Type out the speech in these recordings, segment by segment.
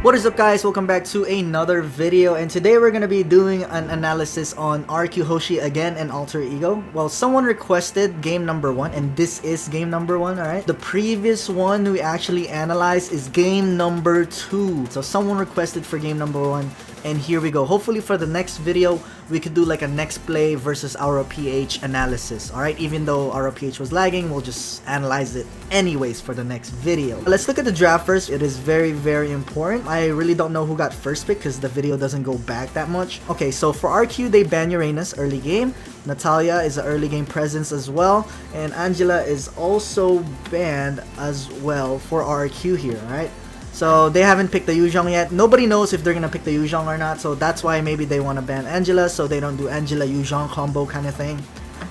What is up, guys? Welcome back to another video, and today we're gonna be doing an analysis on RQ Hoshi again and Alter Ego. Well, someone requested game number 1, and this is game number 1, alright? The previous one we actually analyzed is game number 2. So someone requested for game number 1, and here we go. Hopefully for the next video we could do like a next play versus our PH analysis, alright? Even though our PH was lagging, we'll just analyze it anyways for the next video. Let's look at the draft first. It is very important. I really don't know who got first pick because the video doesn't go back that much. Okay, so for RQ, they ban Uranus early game. Natalia is an early game presence as well, and Angela is also banned as well for RQ here, alright? So they haven't picked the Yuzhong yet. Nobody knows if they're gonna pick the Yuzhong or not, so that's why maybe they want to ban Angela so they don't do Angela Yuzhong combo kind of thing.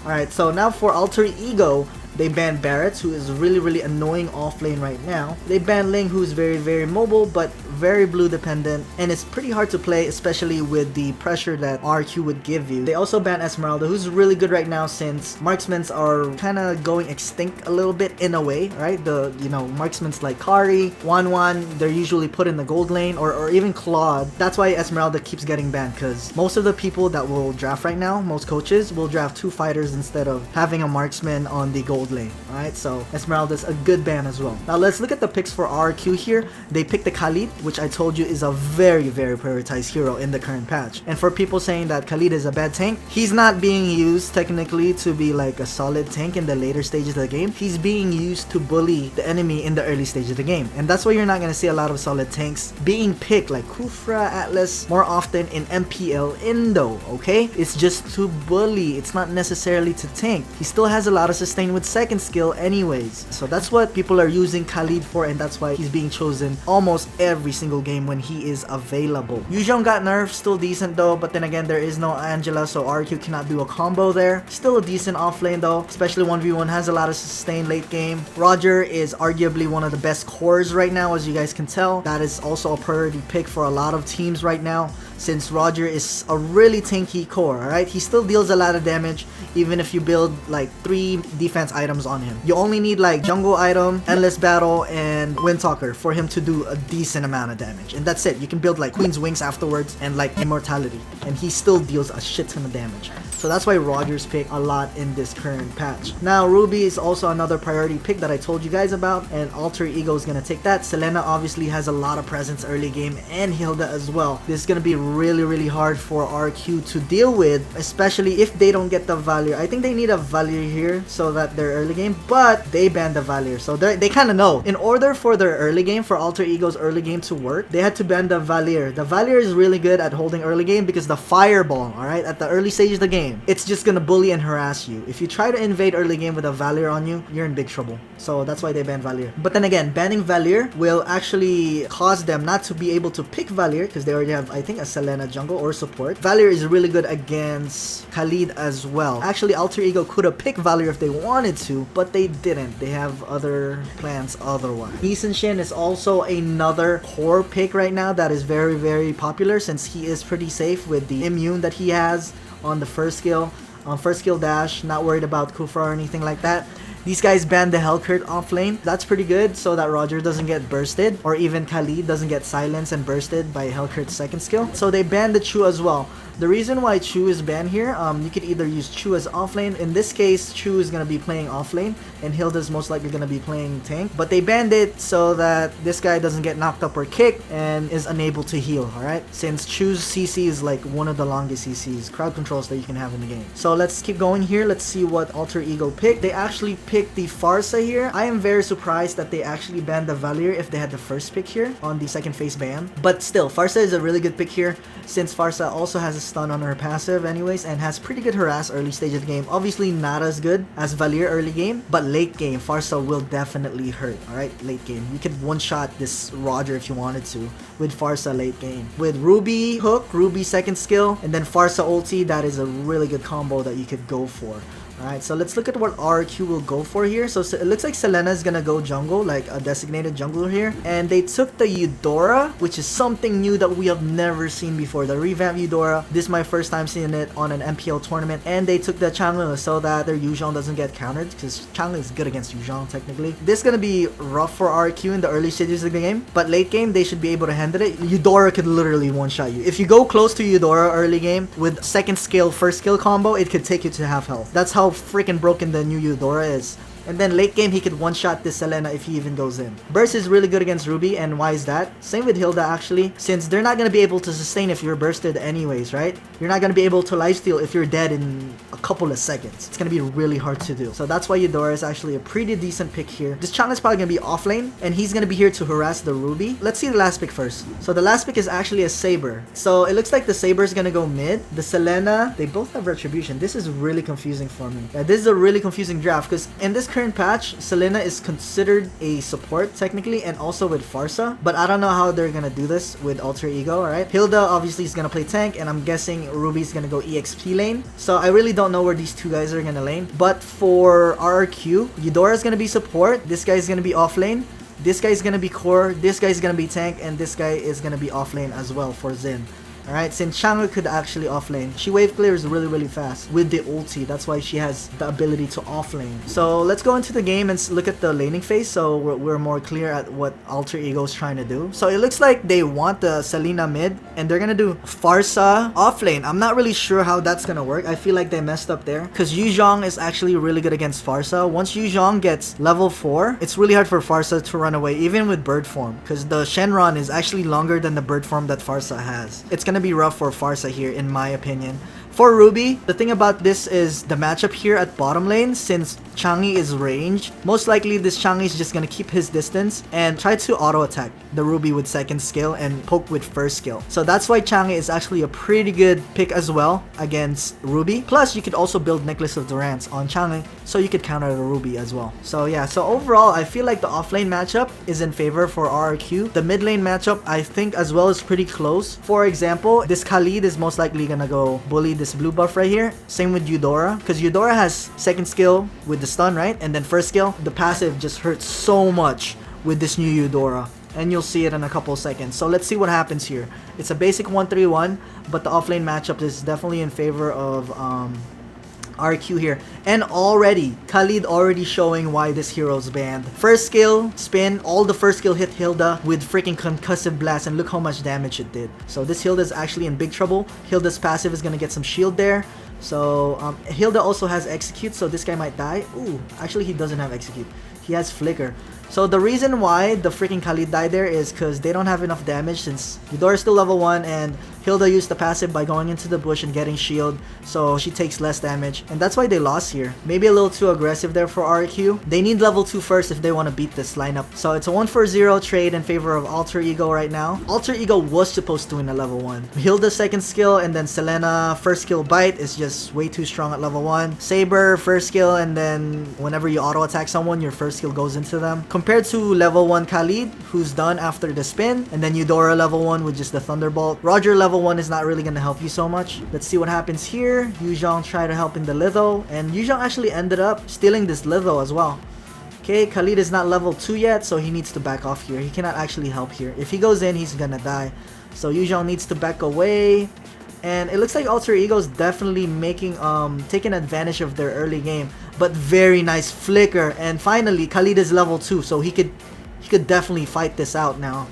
Alright, so now for Alter Ego, they banned Barrett, who is really annoying offlane right now. They banned Ling, who's very mobile but very blue dependent, and it's pretty hard to play, especially with the pressure that RQ would give you. They also banned Esmeralda, who's really good right now since marksmans are kind of going extinct a little bit in a way, right? The, you know, marksmans like Kari, Wan, they're usually put in the gold lane, or even Claude. That's why Esmeralda keeps getting banned, because most of the people that will draft right now, most coaches, will draft 2 fighters instead of having a marksman on the gold lane. Alright, so Esmeralda's a good ban as well. Now let's look at the picks for RQ here. They picked the Khalid, which I told you is a very prioritized hero in the current patch. And for people saying that Khalid is a bad tank, he's not being used technically to be like a solid tank in the later stages of the game. He's being used to bully the enemy in the early stage of the game. And that's why you're not going to see a lot of solid tanks being picked like Kufra, Atlas more often in MPL Indo, okay? It's just to bully. It's not necessarily to tank. He still has a lot of sustain with second skill anyways. So that's what people are using Khalid for, and that's why he's being chosen almost every single game when he is available. Yuzhong got nerfed, still decent though, but then again there is no Angela, so RQ cannot do a combo there. Still a decent offlane though, especially 1v1, has a lot of sustain late game. Roger is arguably one of the best cores right now, as you guys can tell. That is also a priority pick for a lot of teams right now, since Roger is a really tanky core, alright? He still deals a lot of damage even if you build like 3 defense items on him. You only need like jungle item, endless battle, and Windtalker for him to do a decent amount of damage, and that's it. You can build like Queen's Wings afterwards and like Immortality, and he still deals a shit ton of damage. So that's why Roger's picked a lot in this current patch. Now Ruby is also another priority pick that I told you guys about, and Alter Ego is gonna take that. Selena obviously has a lot of presence early game, and Hilda as well. This is gonna be really hard for RQ to deal with, especially if they don't get the Valier. I think they need a Valier here so that they're early game, but they banned the Valier, so they kind of know. In order for their early game, for Alter Ego's early game to work, they had to ban the Valier. The Valier is really good at holding early game because the fireball, alright, at the early stage of the game, it's just gonna bully and harass you. If you try to invade early game with a Valier on you, you're in big trouble. So that's why they banned Valier. But then again, banning Valier will actually cause them not to be able to pick Valier because they already have, I think, a Selena jungle or support. Valier is really good against Khalid as well. Actually, Alter Ego could have picked Valier if they wanted to, but they didn't. They have other plans otherwise. Shin is also another core pick right now that is very popular, since he is pretty safe with the immune that he has on the first skill. On first skill dash, not worried about Kufra or anything like that. These guys banned the Hellcurt off lane. That's pretty good, so that Roger doesn't get bursted, or even Khalid doesn't get silenced and bursted by Hellcurt's second skill. So they banned the Chu as well. The reason why Chu is banned here, you could either use Chu as offlane. In this case, Chu is going to be playing offlane, and Hilda's most likely going to be playing tank. But they banned it so that this guy doesn't get knocked up or kicked and is unable to heal, alright? Since Chu's CC is like one of the longest CCs, crowd controls that you can have in the game. So let's keep going here. Let's see what Alter Ego picked. They actually picked the Farsa here. I am very surprised that they actually banned the Valier if they had the first pick here on the second phase ban. But still, Farsa is a really good pick here, since Farsa also has a stun on her passive anyways, and has pretty good harass early stage of the game. Obviously not as good as Valier early game, but late game Farsa will definitely hurt. Alright, late game you could one-shot this Roger if you wanted to with Farsa late game. With Ruby hook, Ruby second skill, and then Farsa ulti, that is a really good combo that you could go for. Alright, so let's look at what RQ will go for here. So it looks like Selena is gonna go jungle, like a designated jungler here. And they took the Eudora, which is something new that we have never seen before. The revamped Eudora. This is my first time seeing it on an MPL tournament. And they took the Changle so that their Yuzhong doesn't get countered, because Changle is good against Yuzhong technically. This is gonna be rough for RQ in the early stages of the game, but late game they should be able to handle it. Eudora could literally one-shot you. If you go close to Eudora early game with second skill, first skill combo, it could take you to half health. That's how freaking broken the new Eudora is. And then late game, he could one-shot this Selena if he even goes in. Burst is really good against Ruby, and why is that? Same with Hilda actually, since they're not going to be able to sustain if you're bursted anyways, right? You're not going to be able to lifesteal if you're dead in a couple of seconds. It's going to be really hard to do. So that's why Eudora is actually a pretty decent pick here. This Chang is probably going to be off lane, and he's going to be here to harass the Ruby. Let's see the last pick first. So the last pick is actually a Saber. So it looks like the Saber is going to go mid. The Selena, they both have Retribution. This is really confusing for me. Yeah, this is a really confusing draft, because in this current patch, Selena is considered a support technically, and also with Farsa, but I don't know how they're gonna do this with Alter Ego. Alright, Hilda obviously is gonna play tank, and I'm guessing Ruby's gonna go EXP lane, so I really don't know where these two guys are gonna lane. But for RRQ, Eudora is gonna be support, this guy is gonna be off lane, this guy is gonna be core, this guy is gonna be tank, and this guy is gonna be off lane as well for Xin. Alright, since Chang'e could actually offlane. She wave clears really fast with the ulti. That's why she has the ability to offlane. So let's go into the game and look at the laning phase, so we're more clear at what Alter Ego is trying to do. So it looks like they want the Selena mid, and they're gonna do Farsa offlane. I'm not really sure how that's gonna work. I feel like they messed up there, because Yuzhong is actually really good against Farsa. Once Yuzhong gets level 4, it's really hard for Farsa to run away, even with bird form, because the Shenron is actually longer than the bird form that Farsa has. It's gonna be rough for Farsa here, in my opinion. For Ruby, the thing about this is the matchup here at bottom lane, since Changi is ranged, most likely this Changi is just gonna keep his distance and try to auto attack the Ruby with second skill and poke with first skill. So that's why Changi is actually a pretty good pick as well against Ruby. Plus, you could also build Necklace of Durance on Changi, so you could counter the Ruby as well. So yeah, so overall, I feel like the offlane matchup is in favor for RRQ. The mid lane matchup, I think as well, is pretty close. For example, this Khalid is most likely gonna go bully this blue buff right here. Same with Eudora, because Eudora has second skill with the stun, right? And then first skill, the passive just hurts so much with this new Eudora, and you'll see it in a couple seconds. So let's see what happens here. It's a basic 1-3-1, but the offlane matchup is definitely in favor of RQ here. And already, Khalid already showing why this hero's banned. First skill, spin, all the first skill hit Hilda with freaking concussive blast, and look how much damage it did. So this Hilda is actually in big trouble. Hilda's passive is gonna get some shield there. So Hilda also has execute, so this guy might die. Ooh, actually he doesn't have execute. He has flicker. So the reason why the freaking Khalid died there is because they don't have enough damage, since Eudora is still level 1 and Hilda used the passive by going into the bush and getting shield, so she takes less damage, and that's why they lost here. Maybe a little too aggressive there for RQ. They need level 2 first if they want to beat this lineup. So it's a 1-for-0 trade in favor of Alter Ego right now. Alter Ego was supposed to win a level 1. Hilda's second skill and then Selena first skill bite is just way too strong at level 1. Saber first skill, and then whenever you auto attack someone, your first skill goes into them. Compared to level 1 Khalid, who's done after the spin, and then Eudora level 1 with just the Thunderbolt. Roger level 1 is not really gonna help you so much. Let's see what happens here. Yuzhong tried to help in the Litho, and Yuzhong actually ended up stealing this Litho as well. Okay, Khalid is not level 2 yet, so he needs to back off here. He cannot actually help here. If he goes in, he's gonna die. So Yuzhong needs to back away. And it looks like Alter Ego is definitely making taking advantage of their early game. But very nice flicker. And finally, Khalid is level 2, so he could definitely fight this out now.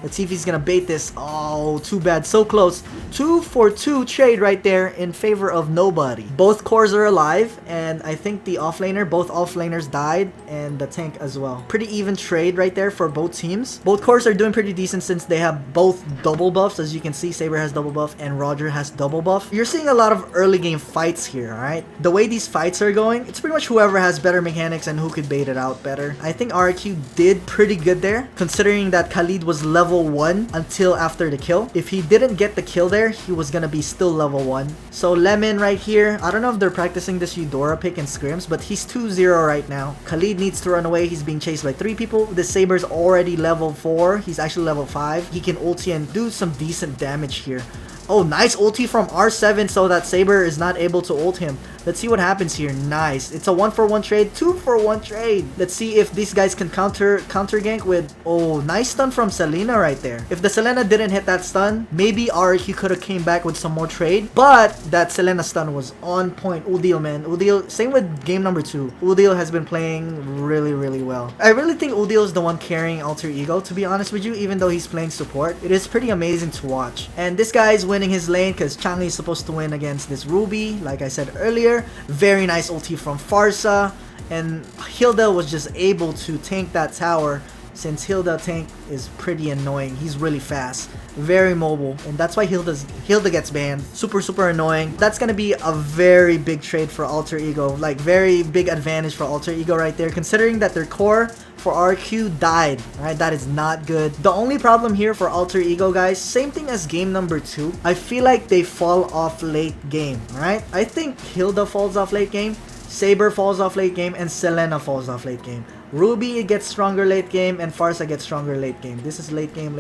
Let's see if he's gonna bait this. Oh, too bad. So close. 2-for-2 trade right there in favor of nobody. Both cores are alive, and I think the offlaner, both offlaners died, and the tank as well. Pretty even trade right there for both teams. Both cores are doing pretty decent since they have both double buffs. As you can see, Saber has double buff and Roger has double buff. You're seeing a lot of early game fights here, alright? The way these fights are going, it's pretty much whoever has better mechanics and who could bait it out better. I think RQ did pretty good there, considering that Khalid was level 1 until after the kill. If he didn't get the kill there, he was gonna be still level 1. So Lemon right here, I don't know if they're practicing this Eudora pick in scrims, but he's 2-0 right now. Khalid needs to run away. He's being chased by 3 people. The Saber's already level 4. He's actually level 5. He can ulti and do some decent damage here. Oh, nice ulti from R7 so that Saber is not able to ult him. Let's see what happens here. Nice. It's a 1-for-1 trade, 2-for-1 trade. Let's see if these guys can counter gank with... Oh, nice stun from Selena right there. If the Selena didn't hit that stun, maybe RQ could have came back with some more trade. But that Selena stun was on point. Udil, man. Udil, same with game number 2. Udil has been playing really, really well. I really think Udil is the one carrying Alter Ego, to be honest with you, even though he's playing support. It is pretty amazing to watch. And this guy is winning his lane because Changi is supposed to win against this Ruby, like I said earlier. Very nice ulti from Farsa. And Hilda was just able to tank that tower, since Hilda tank is pretty annoying. He's really fast, very mobile, and that's why Hilda gets banned. Super annoying. That's gonna be a very big trade for Alter Ego, like very big advantage for Alter Ego right there, considering that their core for RQ died. Right, that is not good. The only problem here for Alter Ego, guys, same thing as game number 2. I feel like they fall off late game. Right, I think Hilda falls off late game, Saber falls off late game, and Selena falls off late game. Ruby gets stronger late game, and Farsa gets stronger late game. This is late game,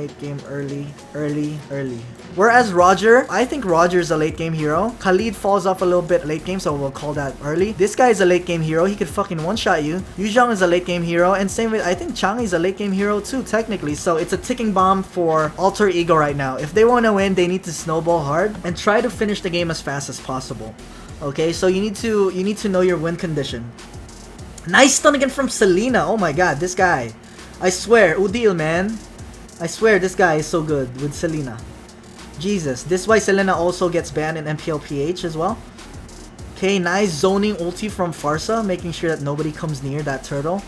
early. Whereas Roger, I think Roger is a late game hero. Khalid falls off a little bit late game, so we'll call that early. This guy is a late game hero. He could fucking one-shot you. Yuzhong is a late game hero, and same with, I think Changi is a late game hero too, technically. So it's a ticking bomb for Alter Ego right now. If they want to win, they need to snowball hard and try to finish the game as fast as possible. Okay, so you need to know your win condition. Nice stun again from Selena. Oh my god, this guy. I swear, Udil, man. I swear, this guy is so good with Selena. Jesus. This is why Selena also gets banned in MPLPH as well. Okay, nice zoning ulti from Farsa, making sure that nobody comes near that turtle.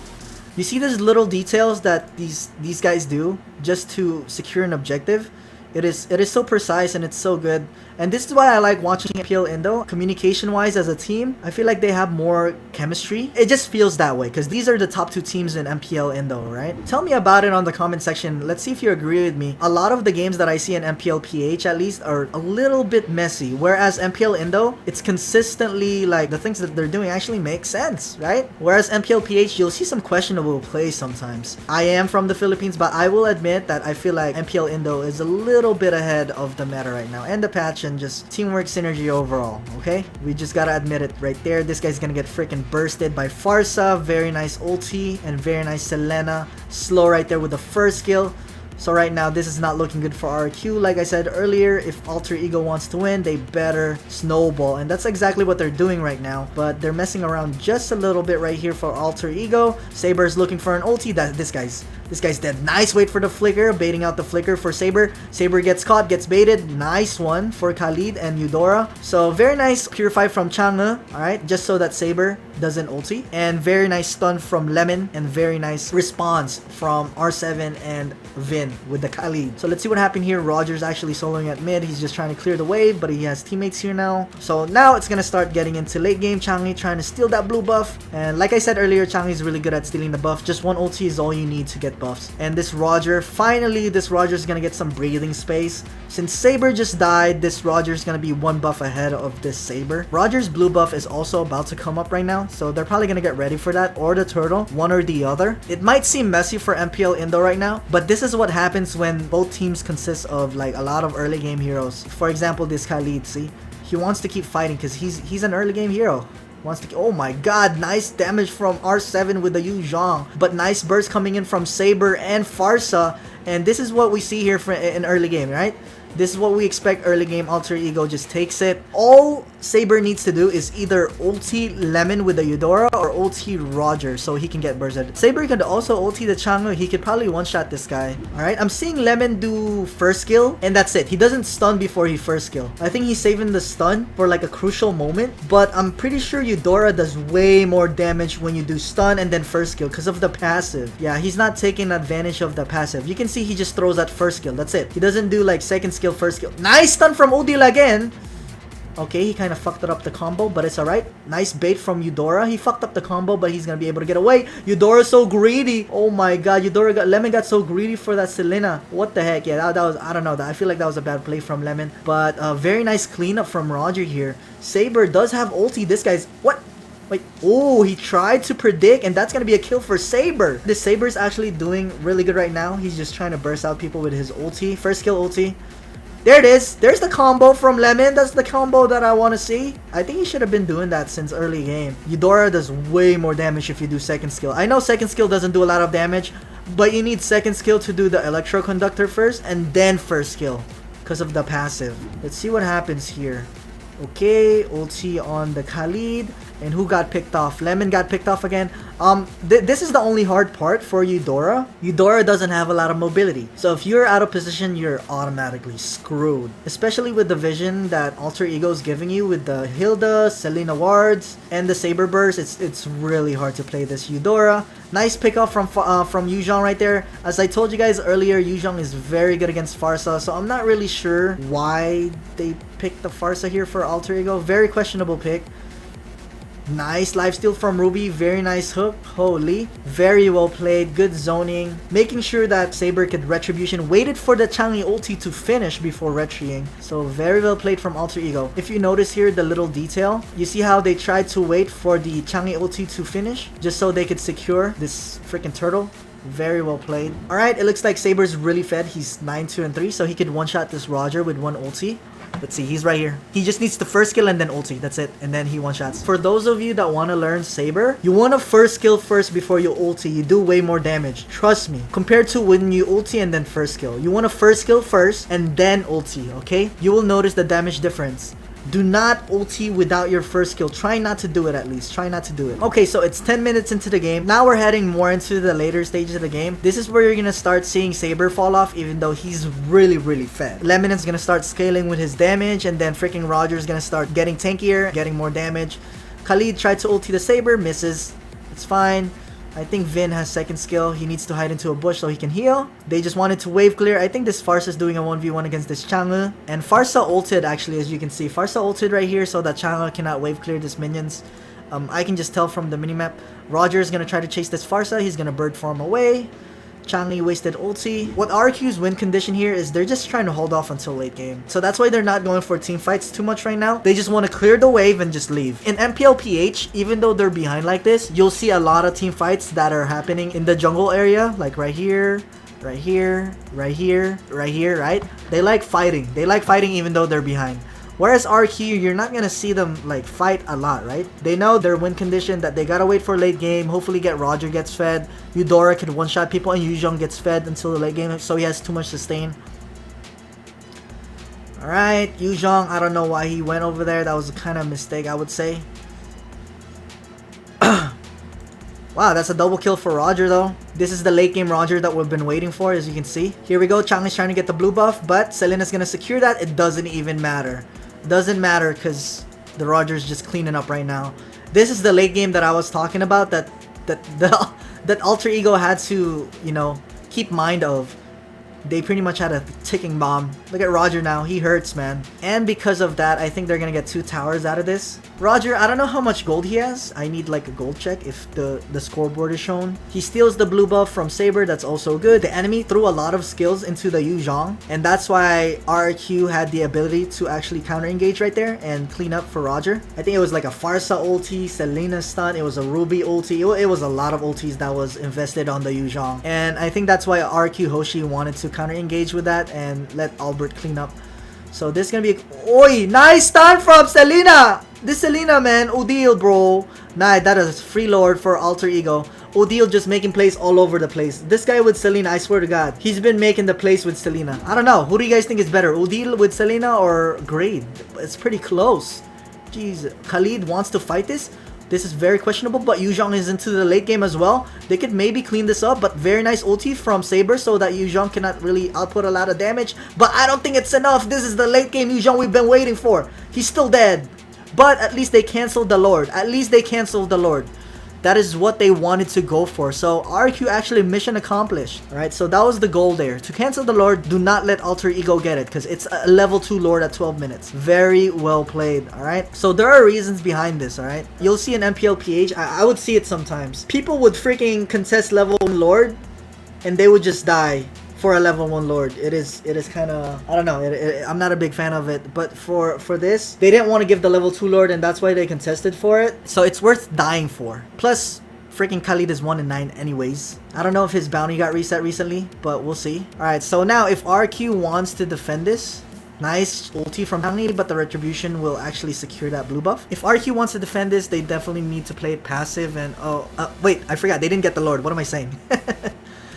You see these little details that these guys do just to secure an objective? It is so precise and it's so good. And this is why I like watching MPL Indo. Communication wise as a team, I feel like they have more chemistry. It just feels that way because these are the top 2 teams in MPL Indo, right? Tell me about it on the comment section. Let's see if you agree with me. A lot of the games that I see in MPL PH at least are a little bit messy, whereas MPL Indo, it's consistently like the things that they're doing actually make sense, right? Whereas MPL PH, you'll see some questionable plays sometimes. I am from the Philippines, but I will admit that I feel like MPL Indo is a little bit ahead of the meta right now, and the patch and just teamwork synergy overall. Okay, we just gotta admit it right there. This guy's gonna get freaking bursted by Farsa. Very nice ulti and very nice Selena. Slow right there with the first skill. So right now, this is not looking good for RQ. Like I said earlier, if Alter Ego wants to win, they better snowball. And that's exactly what they're doing right now. But they're messing around just a little bit right here for Alter Ego. Saber's looking for an ulti. This guy's dead. Nice wait for the flicker. Baiting out the flicker for Saber. Saber gets caught, gets baited. Nice one for Khalid and Eudora. So very nice purify from Chang'e. Alright, just so that Saber doesn't ulti. And very nice stun from Lemon. And very nice response from R7 and Vin with the Khalid. So let's see what happened here. Roger's actually soloing at mid. He's just trying to clear the wave, but he has teammates here now. So now it's gonna start getting into late game. Changi trying to steal that blue buff. And like I said earlier, Changi is really good at stealing the buff. Just one ulti is all you need to get buffs. And this Roger, finally this Roger's gonna get some breathing space. Since Saber just died, this Roger's gonna be 1 buff ahead of this Saber. Roger's blue buff is also about to come up right now, so they're probably gonna get ready for that, or the turtle, one or the other. It might seem messy for MPL Indo right now, but this is what happens when both teams consist of like a lot of early game heroes. For example, this Khalid, see? He wants to keep fighting because he's an early game hero. Wants to... Oh my god, nice damage from R7 with the Yuzhong. But nice burst coming in from Saber and Farsa. And this is what we see here in early game, right? This is what we expect early game. Alter Ego just takes it. All Saber needs to do is either ulti Lemon with the Eudora or ulti Roger so he can get bursted. Saber could also ulti the Chang'e. He could probably one-shot this guy. Alright, I'm seeing Lemon do first skill and that's it. He doesn't stun before he first skill. I think he's saving the stun for like a crucial moment, but I'm pretty sure Eudora does way more damage when you do stun and then first skill because of the passive. Yeah, he's not taking advantage of the passive. You can see he just throws that first skill. That's it. He doesn't do like second skill, first skill. Nice stun from Udil again. Okay, he kind of fucked it up the combo, but it's alright. Nice bait from Eudora. He fucked up the combo, but he's gonna be able to get away. Eudora's so greedy. Oh my god, Lemon got so greedy for that Selena. What the heck? Yeah, that was, I don't know. I feel like that was a bad play from Lemon. But very nice cleanup from Roger here. Saber does have ulti. This guy's... What? Wait, oh, he tried to predict, and that's gonna be a kill for Saber. This Saber is actually doing really good right now. He's just trying to burst out people with his ulti. First skill ulti. There it is. There's the combo from Lemon. That's the combo that I want to see. I think he should have been doing that since early game. Eudora does way more damage if you do second skill. I know second skill doesn't do a lot of damage, but you need second skill to do the electro conductor first and then first skill because of the passive. Let's see what happens here. Okay, ulti on the Khalid. And who got picked off? Lemon got picked off again. This is the only hard part for Eudora. Eudora doesn't have a lot of mobility. So if you're out of position, you're automatically screwed. Especially with the vision that Alter Ego is giving you with the Hilda, Selena wards, and the Saber Burst. It's really hard to play this Eudora. Nice pickup from Yuzhong right there. As I told you guys earlier, Yuzhong is very good against Farsa. So I'm not really sure why they picked the Farsa here for Alter Ego. Very questionable pick. Nice lifesteal from Ruby. Very nice hook. Holy. Very well played. Good zoning. Making sure that Saber could Retribution. Waited for the Changi ulti to finish before retrying. So very well played from Alter Ego. If you notice here the little detail, you see how they tried to wait for the Changi ulti to finish just so they could secure this freaking turtle. Very well played. Alright, it looks like Saber's really fed. He's 9-2-3, so he could one-shot this Roger with one ulti. Let's see, he's right here. He just needs the first skill and then ulti. That's it. And then he one-shots. For those of you that want to learn Saber, you want to first skill first before you ulti. You do way more damage. Trust me. Compared to when you ulti and then first skill. You want to first skill first and then ulti, okay? You will notice the damage difference. Do not ulti without your first skill. Try not to do it at least. Try not to do it. Okay, so it's 10 minutes into the game. Now we're heading more into the later stages of the game. This is where you're going to start seeing Saber fall off even though he's really fed. Lemon is going to start scaling with his damage and then freaking Roger's going to start getting tankier, getting more damage. Khalid tried to ulti the Saber, misses. It's fine. I think Vin has second skill. He needs to hide into a bush so he can heal. They just wanted to wave clear. I think this Farsa is doing a 1v1 against this Chang'e. And Farsa ulted actually, as you can see. Farsa ulted right here so that Chang'e cannot wave clear this minions. I can just tell from the minimap. Roger is going to try to chase this Farsa. He's going to bird farm away. Changi wasted ulti. What RQ's win condition here is they're just trying to hold off until late game. So that's why they're not going for team fights too much right now. They just want to clear the wave and just leave. In MPLPH, even though they're behind like this, you'll see a lot of team fights that are happening in the jungle area. Like right here, right here, right here, right here, right? They like fighting. They like fighting even though they're behind. Whereas RQ, you're not gonna see them like fight a lot, right? They know their win condition that they gotta wait for late game, hopefully get Roger gets fed, Eudora can one-shot people, and Yuzhong gets fed until the late game, so he has too much sustain. Alright, Yuzhong, I don't know why he went over there. That was a kind of mistake, I would say. Wow, that's a double kill for Roger though. This is the late game Roger that we've been waiting for, as you can see. Here we go, Chang is trying to get the blue buff, but Selena's gonna secure that. It doesn't even matter. Doesn't matter because the Roger's just cleaning up right now. This is the late game that I was talking about that Alter Ego had to, you know, keep mind of. They pretty much had a ticking bomb. Look at Roger now. He hurts, man. And because of that, I think they're gonna get 2 towers out of this. Roger, I don't know how much gold he has. I need like a gold check if the scoreboard is shown. He steals the blue buff from Saber. That's also good. The enemy threw a lot of skills into the Yuzhong. And that's why RQ had the ability to actually counter-engage right there and clean up for Roger. I think it was like a Farsa ulti, Selena stun. It was a Ruby ulti. It was a lot of ultis that was invested on the Yuzhong. And I think that's why RQ Hoshi wanted to counter-engage with that and let Albert clean up. So this is gonna be oi, nice stun from Selena. This Selena, man, Odile, bro. Nah, that is free lord for Alter Ego. Odile just making plays all over the place. This guy with Selena, I swear to God, he's been making the plays with Selena. I don't know, who do you guys think is better, Odile with Selena or Grade? It's pretty close. Jeez, Khalid wants to fight this. This is very questionable, but Yuzhong is into the late game as well. They could maybe clean this up, but very nice ulti from Saber so that Yuzhong cannot really output a lot of damage. But I don't think it's enough. This is the late game Yuzhong we've been waiting for. He's still dead. But at least they canceled the Lord. At least they canceled the Lord. That is what they wanted to go for. So RQ actually mission accomplished. Alright, so that was the goal there. To cancel the Lord, do not let Alter Ego get it because it's a level 2 Lord at 12 minutes. Very well played. Alright, so there are reasons behind this. Alright, you'll see an MPLPH. I would see it sometimes. People would freaking contest level 1 Lord and they would just die for a level 1 Lord. It is kind of, I don't know, I'm not a big fan of it, but for this, they didn't want to give the level 2 Lord and that's why they contested for it. So it's worth dying for. Plus, freaking Khalid is 1-9 anyways. I don't know if his bounty got reset recently, but we'll see. Alright, so now if RQ wants to defend this, Nice ulti from Hangli, but the retribution will actually secure that blue buff. If RQ wants to defend this, they definitely need to play it passive. And wait, I forgot, they didn't get the Lord. What am I saying?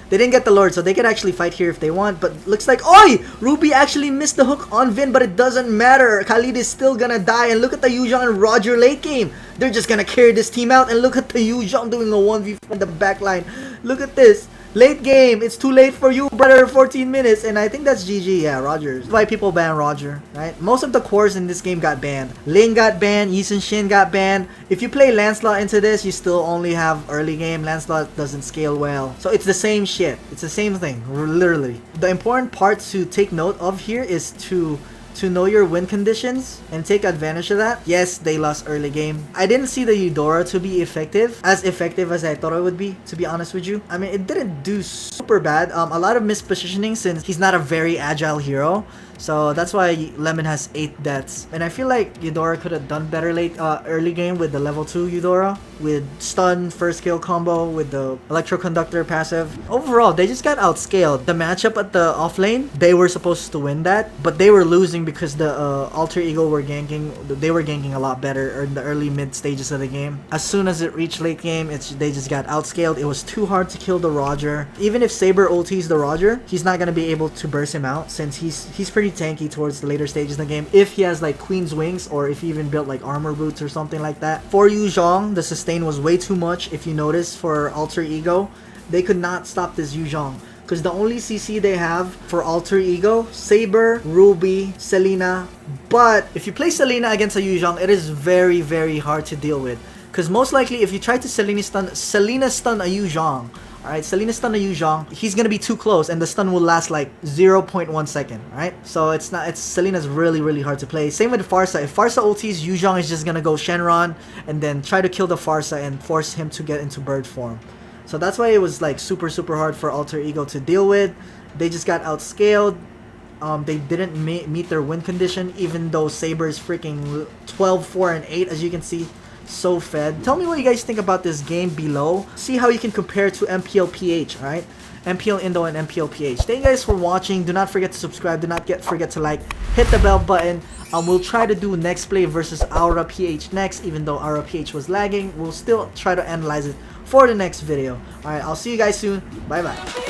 They didn't get the Lord, so they can actually fight here if they want. But looks like, oi! Ruby actually missed the hook on Vin, but it doesn't matter. Khalid is still gonna die. And look at the Yuzhong and Roger late game. They're just gonna carry this team out. And look at the Yuzhong doing a 1v from the back line. Look at this. Late game, it's too late for you, brother. 14 minutes, and I think that's GG. Yeah, Rogers. That's why people ban Roger, right? Most of the cores in this game got banned. Ling got banned, Yi Sun Shin got banned. If you play Lancelot into this, you still only have early game. Lancelot doesn't scale well. So it's the same shit. It's the same thing, literally. The important part to take note of here is to know your win conditions and take advantage of that. Yes, they lost early game. I didn't see the Eudora to be effective as I thought it would be, to be honest with you. I mean, it didn't do super bad. A lot of mispositioning since he's not a very agile hero. So that's why Lemon has 8 deaths. And I feel like Eudora could have done better early game with the level 2 Eudora. With stun, first kill combo, with the electroconductor passive. Overall, they just got outscaled. The matchup at the off lane, they were supposed to win that. But they were losing because the Alter Ego were ganking. They were ganking a lot better in the early mid stages of the game. As soon as it reached late game, they just got outscaled. It was too hard to kill the Roger. Even if Saber ultis the Roger, he's not going to be able to burst him out since he's pretty tanky towards the later stages of the game. If he has like Queen's Wings or if he even built like armor boots or something like that. For Yuzhong, the sustain was way too much. If you notice, for Alter Ego, they could not stop this Yuzhong. Because the only CC they have for Alter Ego, Saber, Ruby, Selena. But if you play Selena against a Yuzhong, it is very, very hard to deal with. Because most likely, if you try to Selena stun a Yuzhong, alright, Selena stun a Yuzhong, he's gonna be too close and the stun will last like 0.1 second, right? So Selena's really, really hard to play. Same with Farsa. If Farsa ultis, Yuzhong is just gonna go Shenron and then try to kill the Farsa and force him to get into bird form. So that's why it was like super, super hard for Alter Ego to deal with. They just got outscaled. They didn't meet their win condition, even though Saber is freaking 12, 4, and 8, as you can see. So fed. Tell me what you guys think about this game below. See how you can compare to MPL-PH, alright? MPL Indo and MPL-PH. Thank you guys for watching. Do not forget to subscribe. Do not forget to like. Hit the bell button. We'll try to do next play versus Aura-PH next. Even though Aura-PH was lagging, we'll still try to analyze it for the next video. Alright, I'll see you guys soon. Bye bye.